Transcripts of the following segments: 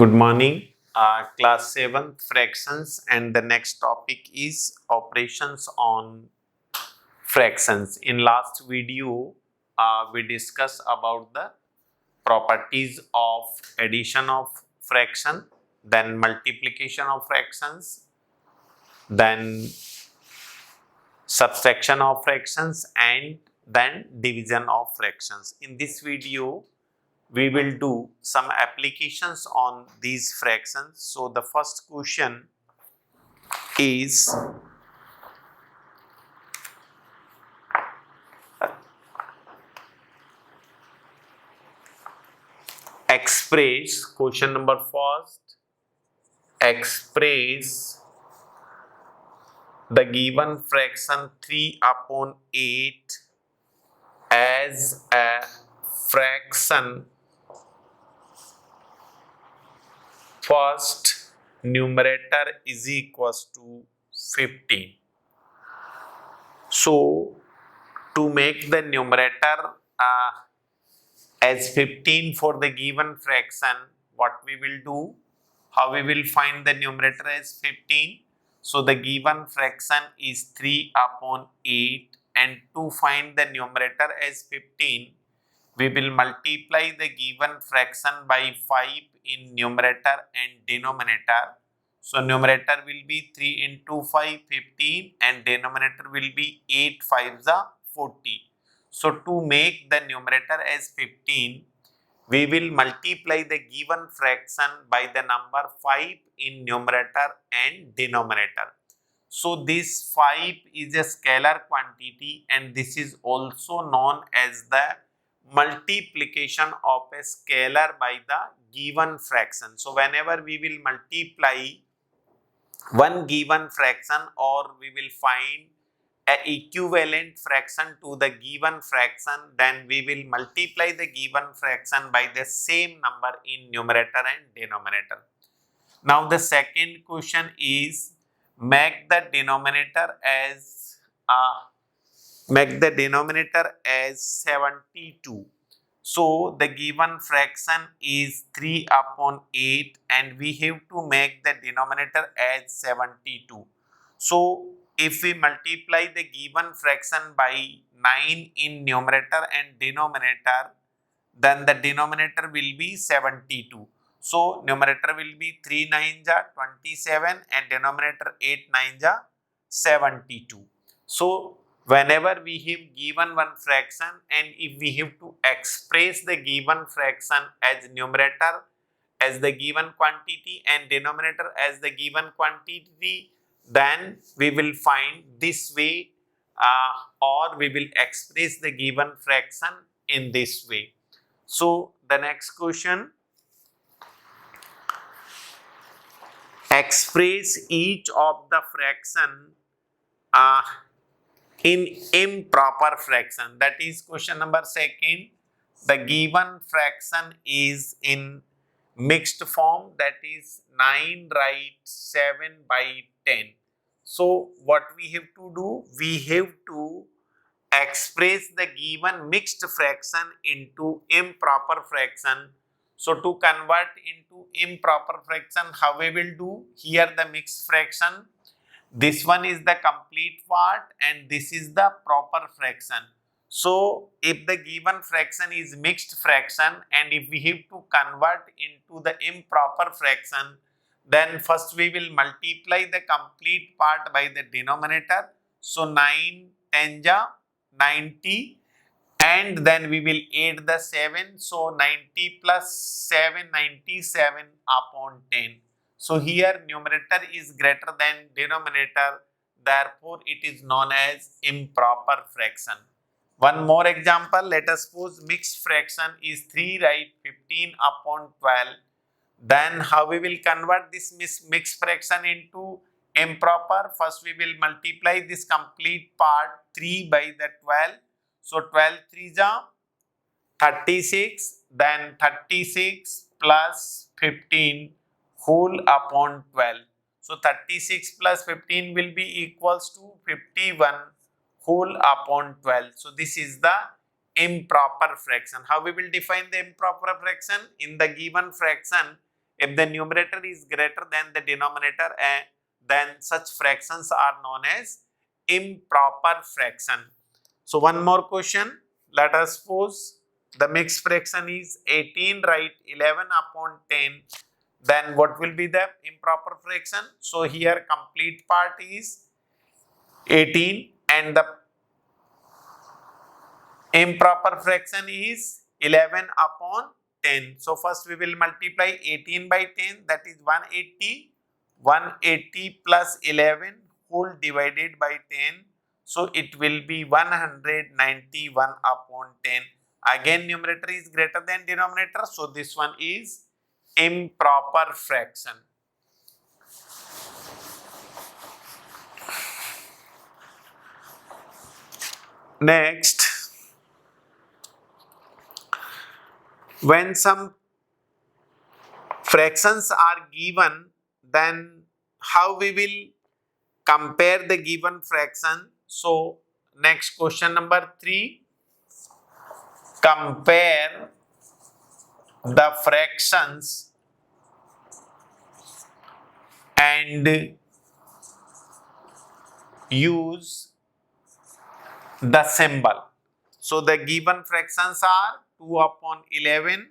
Good morning, class 7th fractions, and the next topic is operations on fractions. In last video, we discussed about the properties of addition of fraction, then multiplication of fractions, then subtraction of fractions, and then division of fractions. In this video, we will do some applications on these fractions. So the first question is express, question number first, express the given fraction 3 upon 8 as a fraction. First numerator is equals to 15. So to make the numerator as 15 for the given fraction, what we will do, how we will find the numerator as 15. So the given fraction is 3 upon 8, and to find the numerator as 15, we will multiply the given fraction by 5 in numerator and denominator. So numerator will be 3 into 5, 15, and denominator will be 8 5s are 40. So to make the numerator as 15, we will multiply the given fraction by the number 5 in numerator and denominator. So this 5 is a scalar quantity, and this is also known as the multiplication of a scalar by the given fraction. So whenever we will multiply one given fraction, or we will find a equivalent fraction to the given fraction, then we will multiply the given fraction by the same number in numerator and denominator. Now the second question is make the denominator as 72. So the given fraction is 3 upon 8, and we have to make the denominator as 72. So if we multiply the given fraction by 9 in numerator and denominator, then the denominator will be 72. So numerator will be 3 9s are 27, and denominator 8 9s are 72. So whenever we have given one fraction, and if we have to express the given fraction as numerator as the given quantity and denominator as the given quantity, then we will find this way, or we will express the given fraction in this way. So the next question, express each of the fraction in improper fraction. That is question number second. The given fraction is in mixed form, that is 9 right 7 by 10. So what we have to do, we have to express the given mixed fraction into improper fraction. So to convert into improper fraction, how we will do? Here the mixed fraction, this one is the complete part, and this is the proper fraction. So if the given fraction is mixed fraction, and if we have to convert into the improper fraction, then first we will multiply the complete part by the denominator. So 9 10 ja 90, and then we will add the 7. So 90 plus 7, 97 upon 10. So here numerator is greater than denominator, therefore it is known as improper fraction. One more example, let us suppose mixed fraction is 3 right 15 upon 12. Then how we will convert this mixed fraction into improper? First we will multiply this complete part 3 by the 12. So 12 3s are 36, then 36 plus 15 whole upon 12. So 36 plus 15 will be equals to 51 whole upon 12. So this is the improper fraction. How we will define the improper fraction? In the given fraction, If the numerator is greater than the denominator, then such fractions are known as improper fraction. So one more question. Let us suppose the mixed fraction is 18, write 11 upon 10. Then what will be the improper fraction? So here complete part is 18 and the improper fraction is 11 upon 10. So first we will multiply 18 by 10, that is 180. 180 plus 11 whole divided by 10. So it will be 191 upon 10. Again numerator is greater than denominator. So this one is improper fraction. Next, when some fractions are given, then how we will compare the given fraction? So next question number 3, compare the fractions and use the symbol. So the given fractions are 2 upon 11,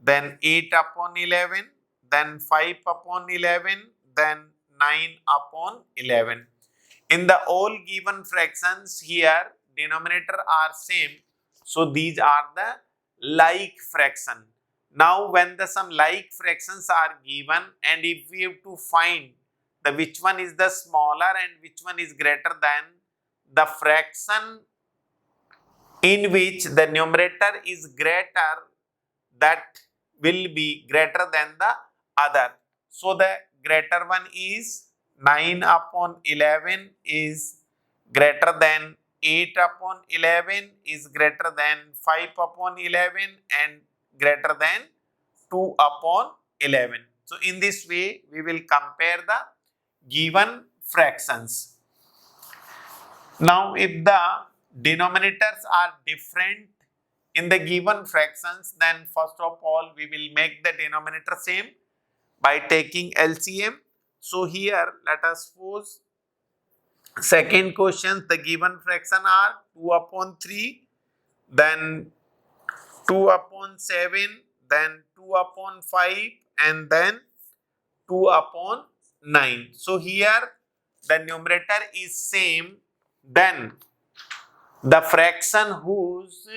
then 8 upon 11, then 5 upon 11, then 9 upon 11. In the all given fractions here, denominator are same. So these are the like fraction. Now when the some like fractions are given, and if we have to find the which one is the smaller and which one is greater than the fraction in which the numerator is greater, that will be greater than the other. So the greater one is 9 upon 11 is greater than 8 upon 11 is greater than 5 upon 11 and greater than 2 upon 11. So in this way we will compare the given fractions. Now if the denominators are different in the given fractions, then first of all we will make the denominator same by taking LCM. So here let us suppose second question, the given fraction are 2 upon 3, then 2 upon 7, then 2 upon 5 and then 2 upon 9. So here the numerator is same, then the fraction whose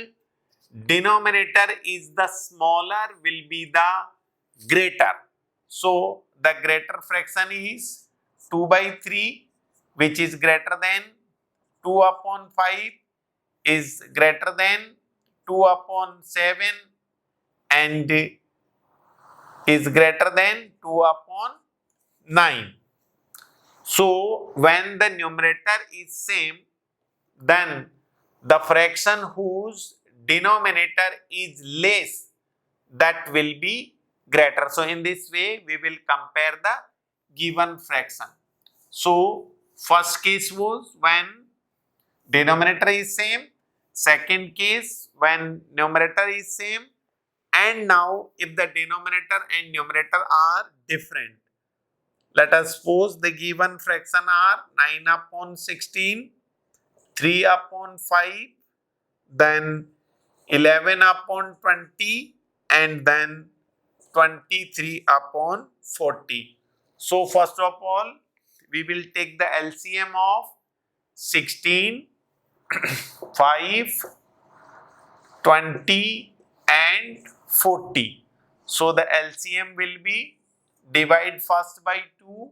denominator is the smaller will be the greater. So the greater fraction is 2 by 3, which is greater than 2 upon 5 is greater than 2 upon 7 and is greater than 2 upon 9. So when the numerator is same, then the fraction whose denominator is less, that will be greater. So in this way we will compare the given fraction. So first case was when denominator is same, second case when numerator is same, and now if the denominator and numerator are different. Let us suppose the given fraction are 9 upon 16, 3 upon 5, then 11 upon 20 and then 23 upon 40. So first of all we will take the LCM of 16, 5, 20 and 40. So the LCM will be divide first by 2,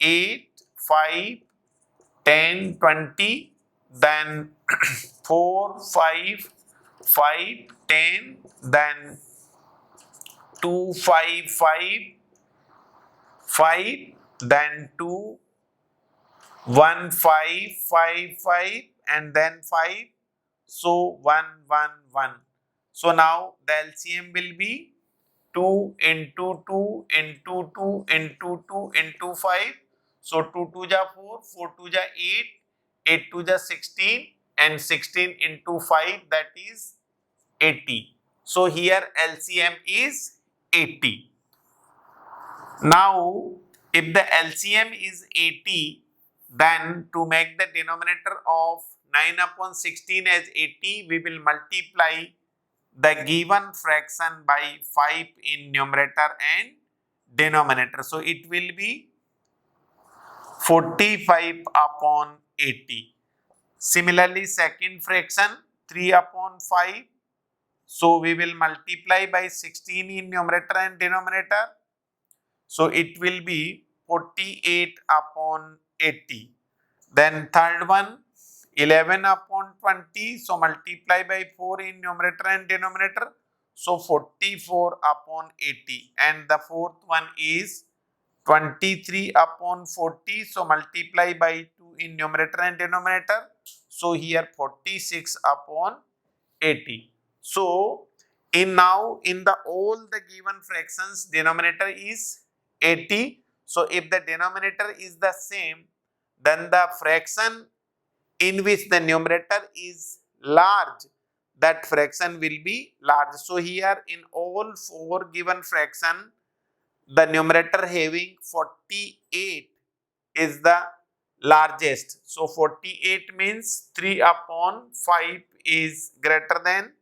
8, 5, 10, 20, then 4, 5, 5, 10, then 2, 5, 5, 5, then 2, 1, 5, 5, 5 and then 5. So 1, 1, 1. So now the LCM will be 2 into 2 into 2 into 2 into 5. So 2 2 ja 4, 4 2 ja 8, 8 2 ja 16 and 16 into 5, that is 80. So here LCM is 80. Now, if the LCM is 80, then to make the denominator of 9 upon 16 as 80, we will multiply the given fraction by 5 in numerator and denominator. So, it will be 45 upon 80. Similarly, second fraction 3 upon 5. So, we will multiply by 16 in numerator and denominator. So, it will be 48 upon 80. Then third one 11 upon 20. So, multiply by 4 in numerator and denominator. So, 44 upon 80. And the fourth one is 23 upon 40. So, multiply by 2 in numerator and denominator. So, here 46 upon 80. So, in the all the given fractions denominator is 80. So, if the denominator is the same, then the fraction in which the numerator is large, that fraction will be large. So, here in all four given fraction, the numerator having 48 is the largest. So, 48 means 3 upon 5 is greater than.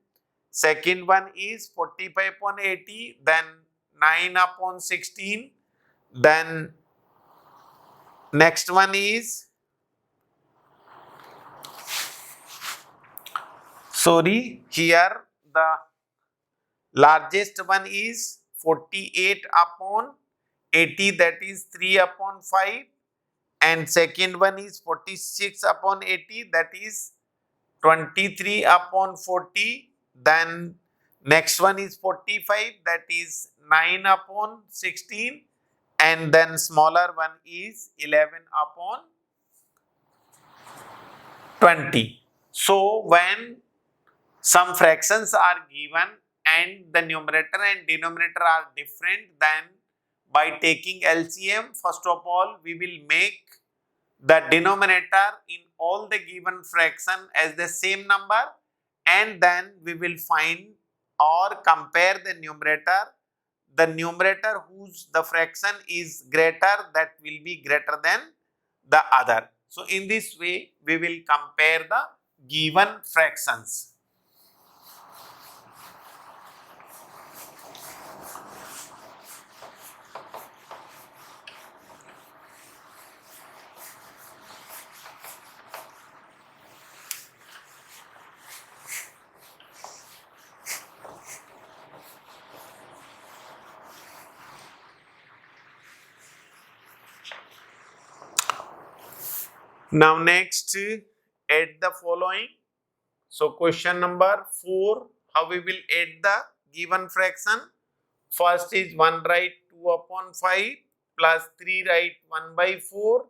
Second one is 45 upon 80, then 9 upon 16. Then next one is, here the largest one is 48 upon 80, that is 3 upon 5. And second one is 46 upon 80, that is 23 upon 40. Then next one is 45, that is 9 upon 16. And then smaller one is 11 upon 20. So, when some fractions are given and the numerator and denominator are different, then by taking LCM, first of all, we will make the denominator in all the given fraction as the same number, and then we will find or compare the numerator whose the fraction is greater, that will be greater than the other. So, in this way, we will compare the given fractions. Now, next, add the following. So, question number 4, how we will add the given fraction? First is 1 right 2 upon 5 plus 3 right 1 by 4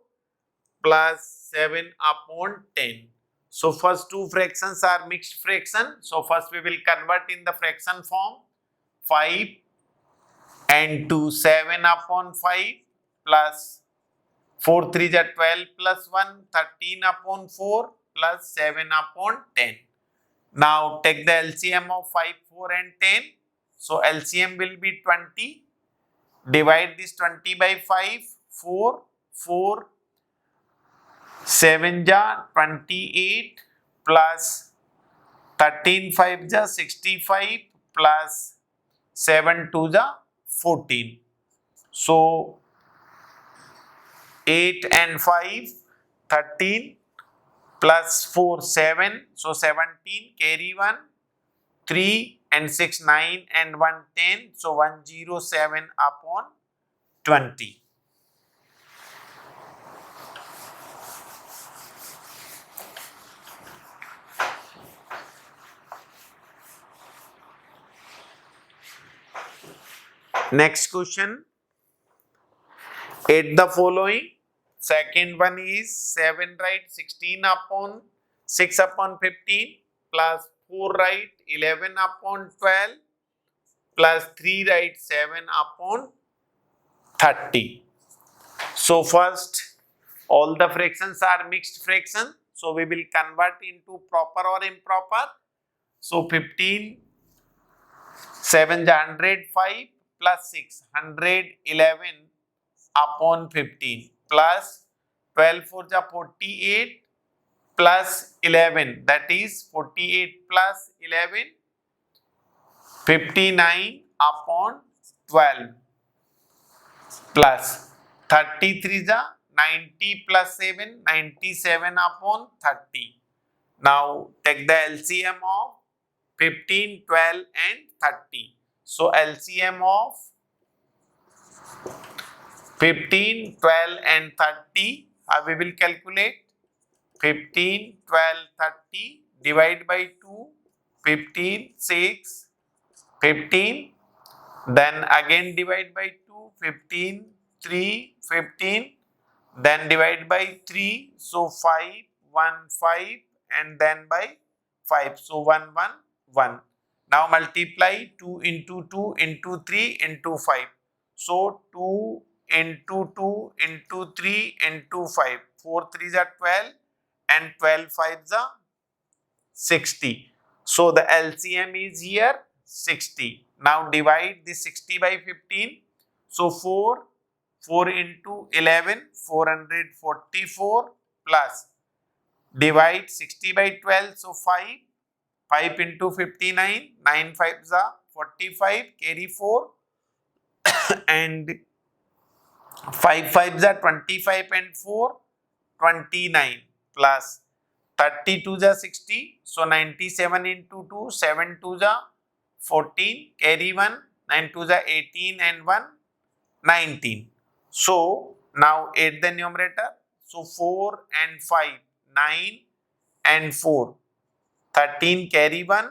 plus 7 upon 10. So, first two fractions are mixed fraction. So, first we will convert in the fraction form 5 and 2 7 upon 5 plus 4 3 is 12 plus 1 13 upon 4 plus 7 upon 10. Now, take the LCM of 5, 4 and 10. So, LCM will be 20. Divide this 20 by 5, 4, 4, 7 ja 28 plus 13 5 ja 65 plus 7 2 ja 14. So, 8 and 5, 13 plus 4, 7. So, 17 carry 1, 3 and 6, 9 and 1, 10. So, 107 upon 20. Next question, add the following. Second one is 7 right 16 upon 6 upon 15 plus 4 right 11 upon 12 plus 3 right 7 upon 30. So, first all the fractions are mixed fraction. So, we will convert into proper or improper. So, 15, 7 is 105 plus 6, 111 upon 15 plus 12 4 ja 48 plus 11, that is 48 plus 11, 59 upon 12 plus 33 ja 90 plus 7, 97 upon 30. Now take the LCM of 15, 12 and 30. So LCM of 15, 12 and 30, we will calculate 15, 12, 30, divide by 2, 15, 6, 15, then again divide by 2, 15, 3, 15, then divide by 3, so 5, 1, 5 and then by 5, so 1, 1, 1. Now multiply 2 into 2 into 3 into 5. So 2 into 2 into 3 into 5. 4 3s are 12 and 12 5s are 60. So the LCM is here 60. Now divide this 60 by 15. So 4 into 11, 444 plus divide 60 by 12. So 5 into 59, 9 5s are 45, carry 4 and 5 5s are 25 and 4, 29 plus 32 ja 60, so 97 into 2, 7 2 ja 14, carry 1, 9 2 ja 18 and 1, 19. So now add the numerator, so 4 and 5, 9 and 4, 13 carry 1,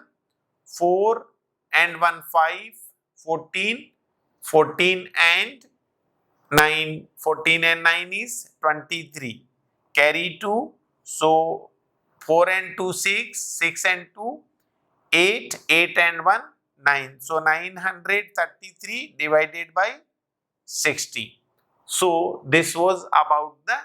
4 and 1 5, 14, 14 and 9, 14 and 9 is 23, carry 2, so 4 and 2 6, 6 and 2 8, 8 and 1 9, so 933 divided by 60. So this was about the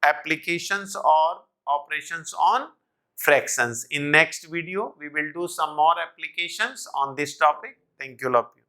applications or operations on fractions. In next video we will do some more applications on this topic. Thank you, love you.